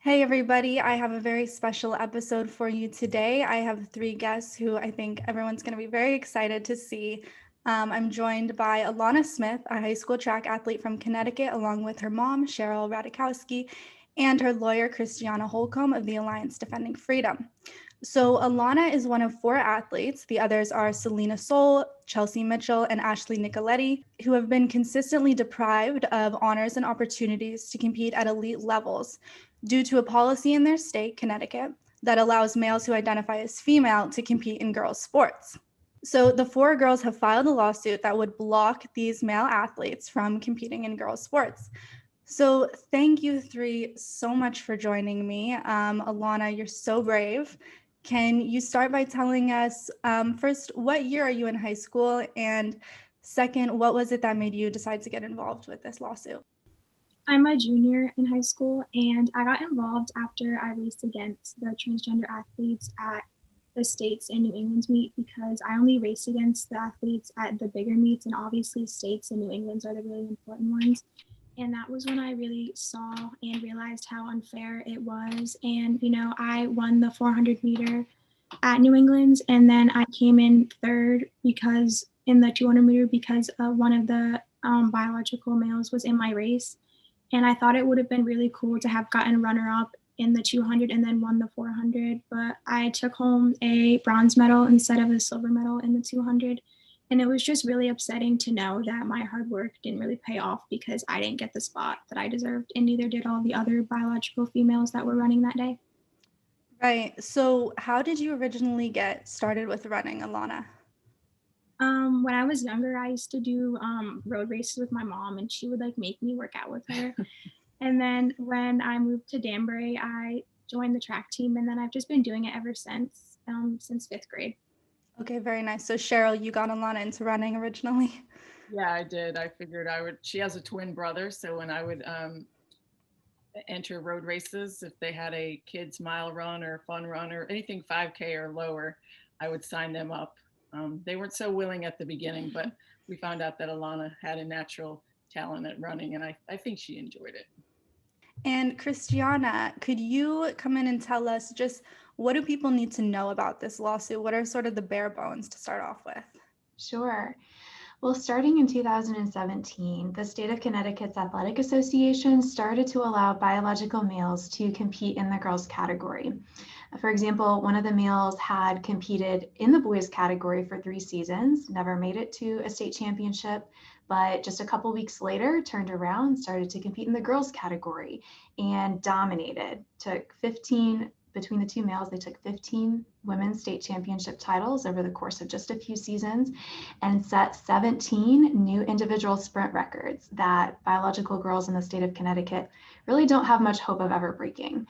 Hey everybody, I have a very special episode for you today. I have three guests who I think everyone's going to be very excited to see. I'm joined by Alanna Smith, a high school track athlete from Connecticut, along with her mom, Cheryl Radachowsky, and her lawyer, Christiana Holcomb of the Alliance Defending Freedom. So Alanna is one of four athletes. The others are Selina Soule, Chelsea Mitchell, and Ashley Nicoletti, who have been consistently deprived of honors and opportunities to compete at elite levels due to a policy in their state, Connecticut, that allows males who identify as female to compete in girls' sports. So the four girls have filed a lawsuit that would block these male athletes from competing in girls' sports. So thank you three so much for joining me. Alanna, you're so brave. Can you start by telling us, first, what year are you in high school? And second, what was it that made you decide to get involved with this lawsuit? I'm a junior in high school, and I got involved after I raced against the transgender athletes at the states and New England's meet because I only raced against the athletes at the bigger meets, and obviously states and New England's are the really important ones. And that was when I really saw and realized how unfair it was. And, I won the 400 meter at New England's, and then I came in third because in the 200 meter because one of the biological males was in my race. And I thought it would have been really cool to have gotten runner up in the 200 and then won the 400. But I took home a bronze medal instead of a silver medal in the 200. And it was just really upsetting to know that my hard work didn't really pay off because I didn't get the spot that I deserved, and neither did all the other biological females that were running that day. Right. So how did you originally get started with running, Alanna? When I was younger, I used to do road races with my mom, and she would make me work out with her. And then when I moved to Danbury, I joined the track team, and then I've just been doing it ever since fifth grade. Okay, very nice. So Cheryl, you got Alanna into running originally? Yeah, I did. I figured I would. She has a twin brother, so when I would enter road races, if they had a kids mile run or fun run or anything 5K or lower, I would sign them up. They weren't so willing at the beginning, but we found out that Alanna had a natural talent at running, and I think she enjoyed it. And Christiana, could you come in and tell us just what do people need to know about this lawsuit? What are sort of the bare bones to start off with? Sure. Well, starting in 2017, the state of Connecticut's Athletic Association started to allow biological males to compete in the girls category. For example, one of the males had competed in the boys category for 3 seasons, never made it to a state championship, but just a couple weeks later turned around, started to compete in the girls category and dominated, between the two males, they took 15 women's state championship titles over the course of just a few seasons and set 17 new individual sprint records that biological girls in the state of Connecticut really don't have much hope of ever breaking.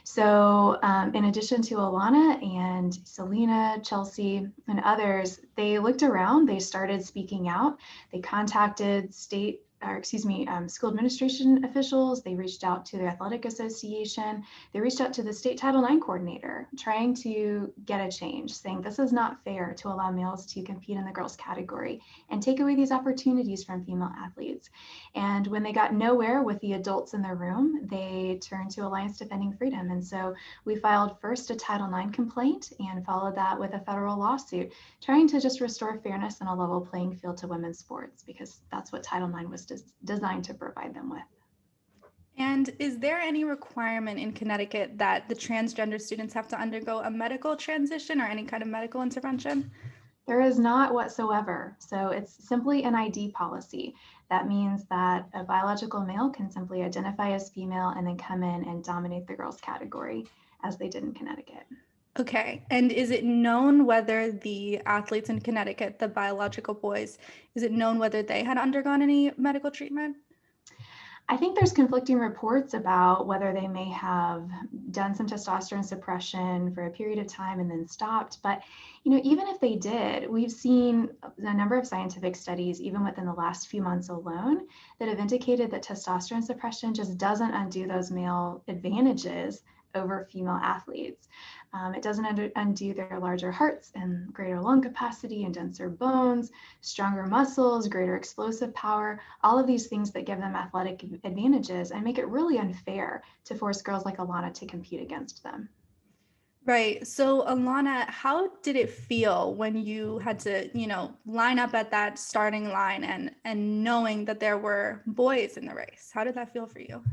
So in addition to Alanna and Selina, Chelsea, and others, they looked around, they started speaking out, they contacted school administration officials, they reached out to the athletic association, they reached out to the state Title IX coordinator, trying to get a change, saying this is not fair to allow males to compete in the girls category and take away these opportunities from female athletes. And when they got nowhere with the adults in the room, they turned to Alliance Defending Freedom. And so we filed first a Title IX complaint and followed that with a federal lawsuit, trying to just restore fairness and a level playing field to women's sports, because that's what Title IX was designed to provide them with. And is there any requirement in Connecticut that the transgender students have to undergo a medical transition or any kind of medical intervention? There is not whatsoever. So it's simply an ID policy. That means that a biological male can simply identify as female and then come in and dominate the girls category, as they did in Connecticut. Okay. And is it known whether the athletes in Connecticut, the biological boys, is it known whether they had undergone any medical treatment? I think there's conflicting reports about whether they may have done some testosterone suppression for a period of time and then stopped. But, even if they did, we've seen a number of scientific studies, even within the last few months alone, that have indicated that testosterone suppression just doesn't undo those male advantages over female athletes. It doesn't undo their larger hearts and greater lung capacity and denser bones, stronger muscles, greater explosive power, all of these things that give them athletic advantages and make it really unfair to force girls like Alanna to compete against them. Right. So, Alanna, how did it feel when you had to, line up at that starting line and knowing that there were boys in the race? How did that feel for you?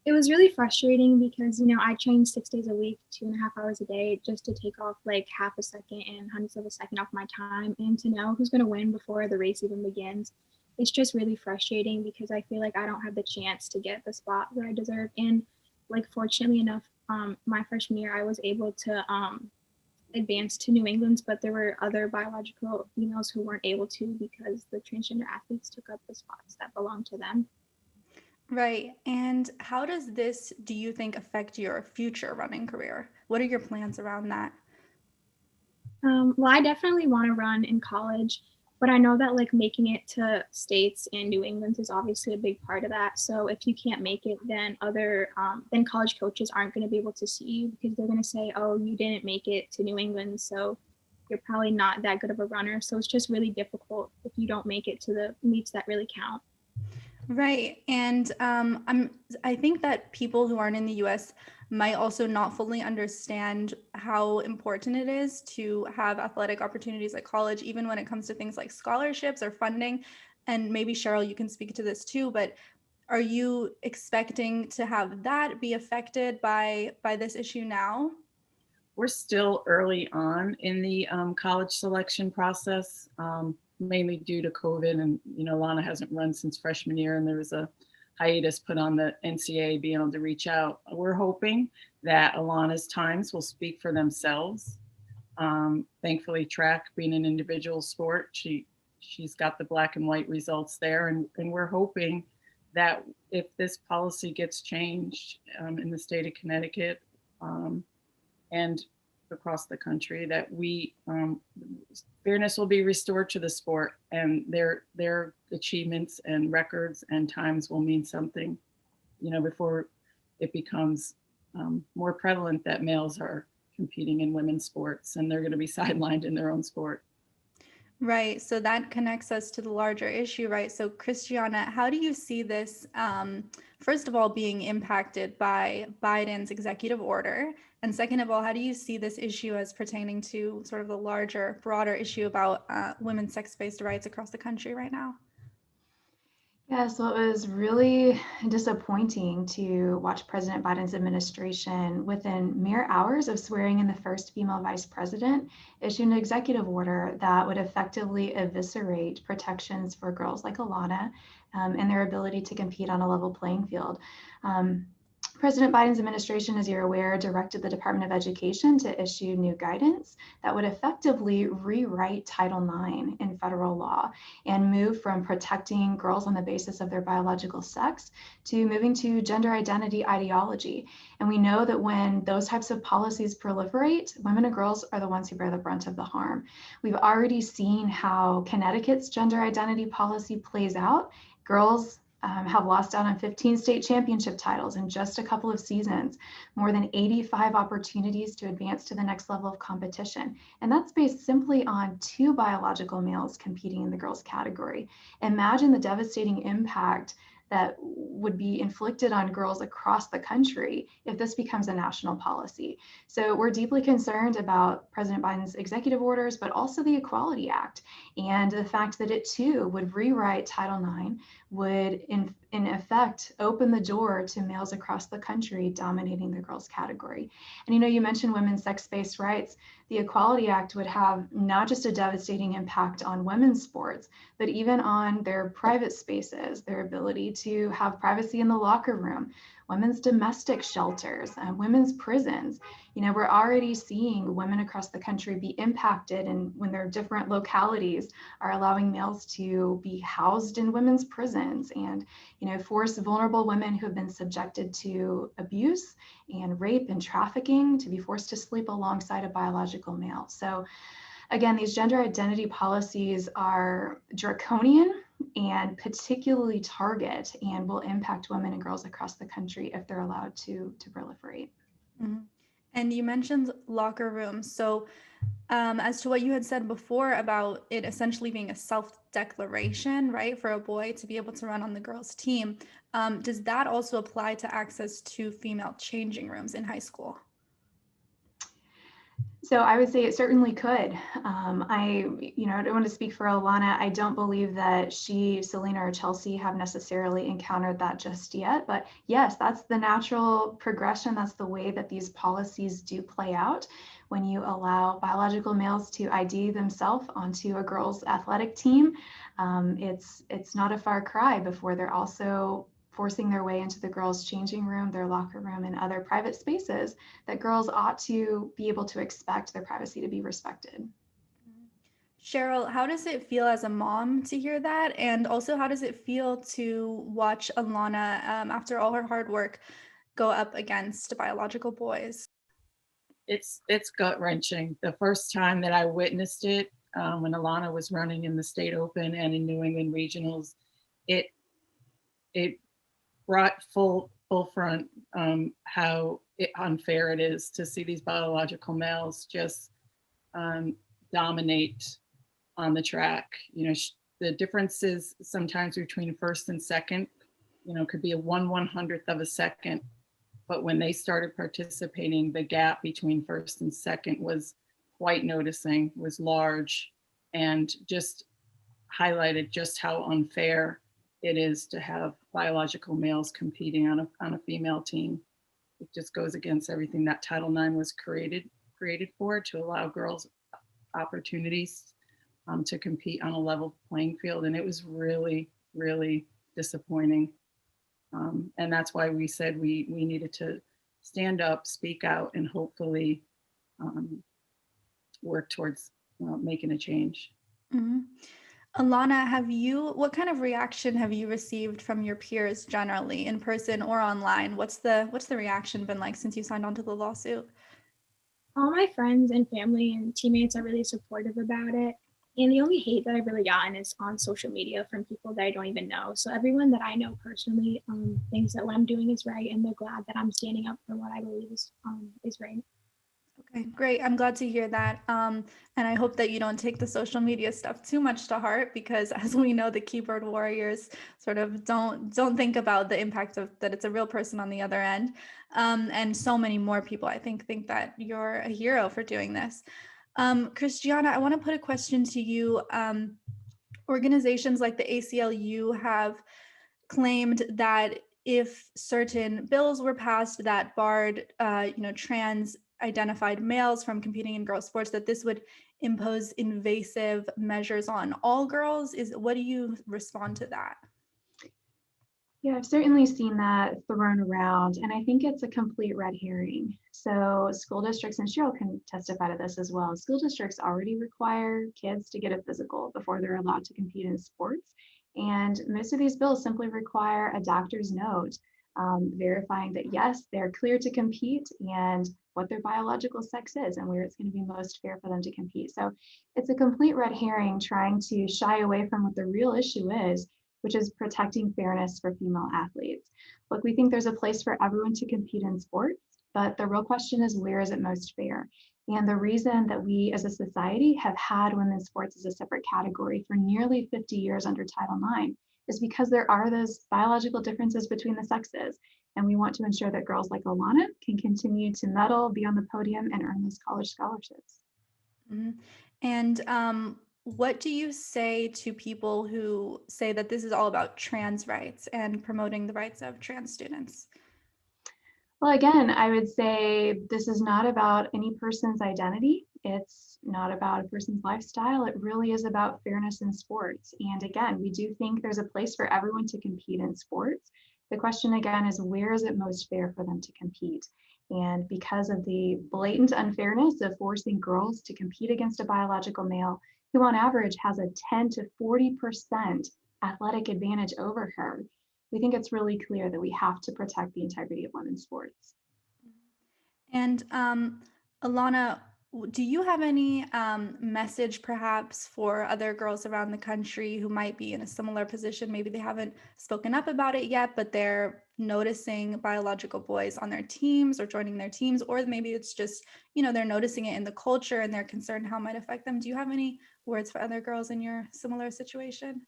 It was really frustrating because, I trained 6 days a week, 2.5 hours a day, just to take off like half a second and hundredths of a second off my time, and to know who's going to win before the race even begins. It's just really frustrating because I feel like I don't have the chance to get the spot where I deserve. And like, fortunately enough, my freshman year, I was able to advance to New England's, but there were other biological females who weren't able to because the transgender athletes took up the spots that belonged to them. Right. And how does this, do you think, affect your future running career? What are your plans around that? Well, I definitely want to run in college, but I know that like making it to states and New England is obviously a big part of that. So if you can't make it, then then college coaches aren't going to be able to see you because they're going to say, oh, you didn't make it to New England, so you're probably not that good of a runner. So it's just really difficult if you don't make it to the meets that really count. Right. And I think that people who aren't in the US might also not fully understand how important it is to have athletic opportunities at college, even when it comes to things like scholarships or funding. And maybe Cheryl, you can speak to this too, but are you expecting to have that be affected by this issue now? We're still early on in the college selection process, mainly due to COVID. And, Alanna hasn't run since freshman year, and there was a hiatus put on the NCAA being able to reach out. We're hoping that Alanna's times will speak for themselves. Thankfully, track being an individual sport, she's got the black and white results there. And we're hoping that if this policy gets changed in the state of Connecticut, and across the country, that fairness will be restored to the sport, and their achievements and records and times will mean something, before it becomes more prevalent that males are competing in women's sports and they're going to be sidelined in their own sport. Right. So that connects us to the larger issue, right? So Christiana, how do you see this, first of all, being impacted by Biden's executive order? And second of all, how do you see this issue as pertaining to sort of the larger, broader issue about women's sex-based rights across the country right now? Yeah, so it was really disappointing to watch President Biden's administration, within mere hours of swearing in the first female vice president, issue an executive order that would effectively eviscerate protections for girls like Alanna and their ability to compete on a level playing field. President Biden's administration, as you're aware, directed the Department of Education to issue new guidance that would effectively rewrite Title IX in federal law and move from protecting girls on the basis of their biological sex to moving to gender identity ideology. And we know that when those types of policies proliferate, women and girls are the ones who bear the brunt of the harm. We've already seen how Connecticut's gender identity policy plays out. Girls have lost out on 15 state championship titles in just a couple of seasons, more than 85 opportunities to advance to the next level of competition. And that's based simply on 2 biological males competing in the girls category. Imagine the devastating impact that would be inflicted on girls across the country if this becomes a national policy. So we're deeply concerned about President Biden's executive orders, but also the Equality Act, and the fact that it too would rewrite Title IX, would in effect open the door to males across the country dominating the girls category. And you mentioned women's sex-based rights. The Equality Act would have not just a devastating impact on women's sports, but even on their private spaces, their ability to have privacy in the locker room, women's domestic shelters, women's prisons. We're already seeing women across the country be impacted, and when their different localities are allowing males to be housed in women's prisons and, force vulnerable women who have been subjected to abuse and rape and trafficking to be forced to sleep alongside a biological male. So again, these gender identity policies are draconian and particularly target and will impact women and girls across the country if they're allowed to proliferate. Mhm. And you mentioned locker rooms. So, as to what you had said before about it essentially being a self-declaration, right, for a boy to be able to run on the girls' team, does that also apply to access to female changing rooms in high school? So I would say it certainly could. I don't want to speak for Alanna. I don't believe that she, Selina, or Chelsea have necessarily encountered that just yet. But yes, that's the natural progression. That's the way that these policies do play out. When you allow biological males to ID themselves onto a girls' athletic team, it's not a far cry before they're also forcing their way into the girls' changing room, their locker room, and other private spaces that girls ought to be able to expect their privacy to be respected. Cheryl, how does it feel as a mom to hear that? And also, how does it feel to watch Alanna, after all her hard work, go up against biological boys? It's gut wrenching. The first time that I witnessed it, when Alanna was running in the state open and in New England regionals, it it brought full front how unfair it is to see these biological males just dominate on the track. The differences sometimes between first and second, could be a 1/100th of a second. But when they started participating, the gap between first and second was quite noticing, was large, and just highlighted just how unfair it is to have biological males competing on a female team. It just goes against everything that Title IX was created for, to allow girls opportunities to compete on a level playing field. And it was really, really disappointing. And that's why we said we needed to stand up, speak out, and hopefully work towards making a change. Mm-hmm. Alanna, what kind of reaction have you received from your peers generally, in person or online? What's the reaction been like since you signed on to the lawsuit? All my friends and family and teammates are really supportive about it. And the only hate that I've really gotten is on social media from people that I don't even know. So everyone that I know personally thinks that what I'm doing is right, and they're glad that I'm standing up for what I believe is right. Okay, great. I'm glad to hear that. And I hope that you don't take the social media stuff too much to heart, because as we know, the keyboard warriors sort of don't think about the impact of that it's a real person on the other end. And so many more people, I think that you're a hero for doing this. Christiana, I want to put a question to you. Organizations like the ACLU have claimed that if certain bills were passed that barred, trans identified males from competing in girls' sports, that this would impose invasive measures on all girls. What do you respond to that? Yeah, I've certainly seen that thrown around, and I think it's a complete red herring. So school districts, and Cheryl can testify to this as well, school districts already require kids to get a physical before they're allowed to compete in sports. And most of these bills simply require a doctor's note verifying that, yes, they're clear to compete and what their biological sex is and where it's going to be most fair for them to compete. So it's a complete red herring trying to shy away from what the real issue is, which is protecting fairness for female athletes. Look, we think there's a place for everyone to compete in sports, but the real question is, where is it most fair? And the reason that we as a society have had women's sports as a separate category for nearly 50 years under Title IX is because there are those biological differences between the sexes. And we want to ensure that girls like Alanna can continue to medal, be on the podium, and earn those college scholarships. Mm-hmm. And what do you say to people who say that this is all about trans rights and promoting the rights of trans students? Well, again, I would say this is not about any person's identity. It's not about a person's lifestyle. It really is about fairness in sports. And again, we do think there's a place for everyone to compete in sports. The question again is, where is it most fair for them to compete? And because of the blatant unfairness of forcing girls to compete against a biological male who on average has a 10 to 40% athletic advantage over her, we think it's really clear that we have to protect the integrity of women's sports. And Alanna, do you have any message perhaps for other girls around the country who might be in a similar position? Maybe they haven't spoken up about it yet, but they're noticing biological boys on their teams or joining their teams, or maybe it's just, they're noticing it in the culture and they're concerned how it might affect them. Do you have any words for other girls in your similar situation?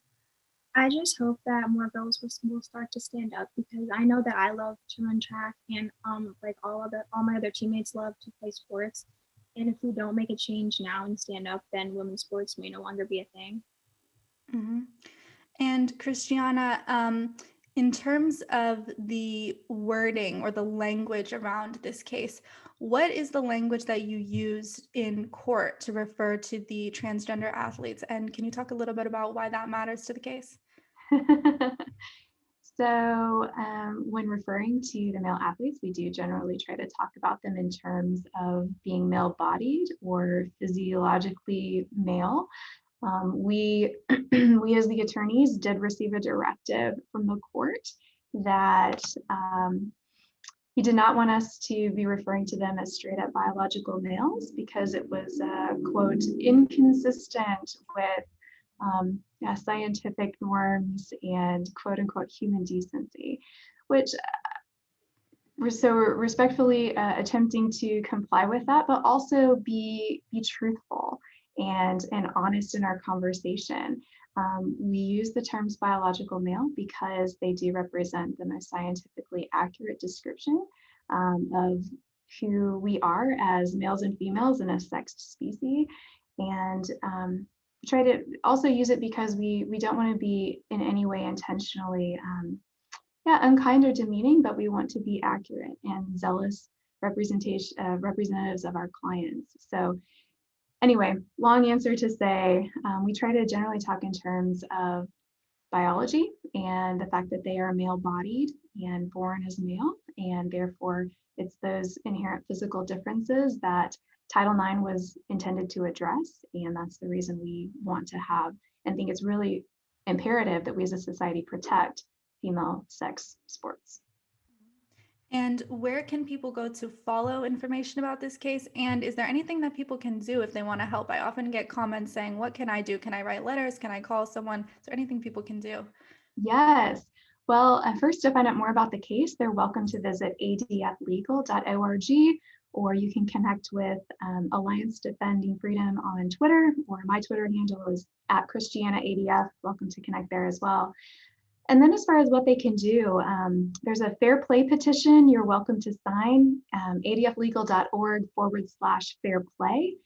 I just hope that more girls will start to stand up, because I know that I love to run track, and like all my other teammates love to play sports. And if we don't make a change now and stand up, then women's sports may no longer be a thing. Mm-hmm. And Christiana, in terms of the wording or the language around this case, what is the language that you use in court to refer to the transgender athletes? And can you talk a little bit about why that matters to the case? So when referring to the male athletes, we do generally try to talk about them in terms of being male-bodied or physiologically male. We as the attorneys did receive a directive from the court that he did not want us to be referring to them as straight up biological males, because it was, quote, inconsistent with scientific norms and quote unquote human decency, which we're so respectfully attempting to comply with that, but also be truthful and honest in our conversation. We use the terms biological male because they do represent the most scientifically accurate description of who we are as males and females in a sexed species. And try to also use it because we don't want to be in any way intentionally unkind or demeaning, but we want to be accurate and zealous representatives of our clients. So anyway, long answer to say, we try to generally talk in terms of biology and the fact that they are male-bodied and born as male, and therefore it's those inherent physical differences that Title IX was intended to address, and that's the reason we want to have and think it's really imperative that we as a society protect female sex sports. And where can people go to follow information about this case? And is there anything that people can do if they want to help? I often get comments saying, what can I do? Can I write letters? Can I call someone? Is there anything people can do? Yes. Well, first, to find out more about the case, they're welcome to visit adflegal.org, or you can connect with Alliance Defending Freedom on Twitter, or my Twitter handle is @ChristianaADF. Welcome to connect there as well. And then as far as what they can do, there's a fair play petition you're welcome to sign, adflegal.org/fair play,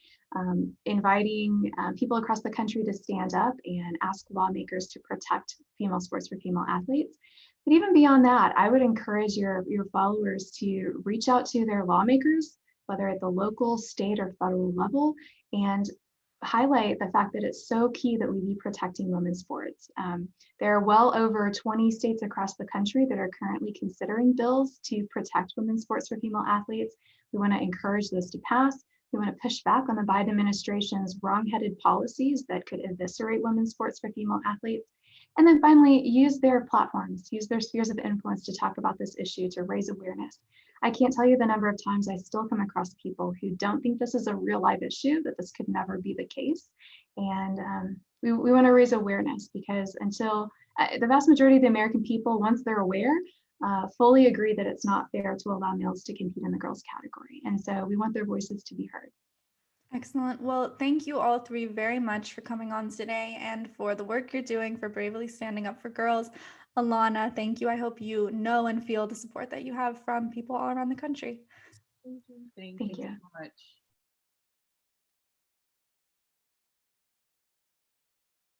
inviting people across the country to stand up and ask lawmakers to protect female sports for female athletes. But even beyond that, I would encourage your followers to reach out to their lawmakers, whether at the local, state, or federal level, and highlight the fact that it's so key that we be protecting women's sports. There are well over 20 states across the country that are currently considering bills to protect women's sports for female athletes. We want to encourage this to pass. We want to push back on the Biden administration's wrong-headed policies that could eviscerate women's sports for female athletes. And then finally, use their platforms, use their spheres of influence to talk about this issue, to raise awareness. I can't tell you the number of times I still come across people who don't think this is a real live issue, that this could never be the case. And we want to raise awareness, because until the vast majority of the American people, once they're aware, fully agree that it's not fair to allow males to compete in the girls category. And so we want their voices to be heard. Excellent. Well, thank you all three very much for coming on today and for the work you're doing for bravely standing up for girls. Alanna, thank you. I hope you know and feel the support that you have from people all around the country. Thank Thank you you so much.